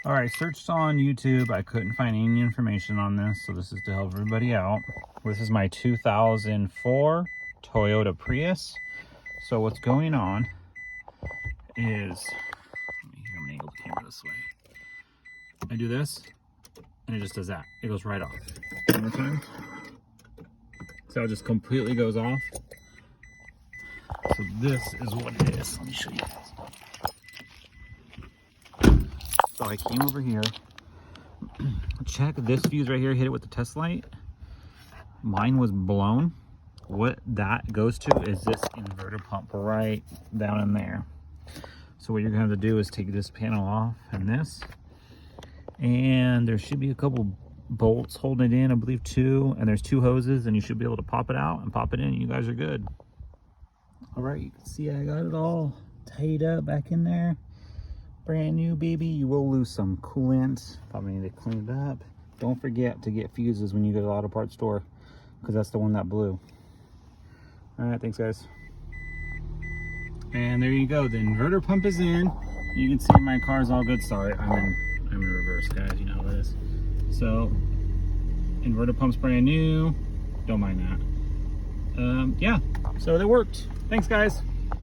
All right, searched on YouTube. I couldn't find any information on this, so this is to help everybody out. This is my 2004 Toyota Prius. So what's going on is, I'm gonna angle the camera this way. I do this, and it just does that. It goes right off. One more time. So it just completely goes off. So this is what it is. Let me show you guys. So I came over here, check this fuse right here, hit it with the test light. Mine was blown. What that goes to is this inverter pump right down in there. So what you're gonna have to do is take this panel off and this, and there should be a couple bolts holding it in, I believe 2, and there's 2 hoses, and you should be able to pop it out and pop it in, and you guys are good. All right, you can see I got it all tied up back in there. Brand new, baby. You will lose some coolant. Probably need to clean it up. Don't forget to get fuses when you go to the auto parts store, because that's the one that blew. All right, thanks guys. And there you go. The inverter pump is in. You can see my car's all good. Sorry, I'm in reverse, guys. You know how it is. So, inverter pump's brand new. Don't mind that. Yeah. So that worked. Thanks, guys.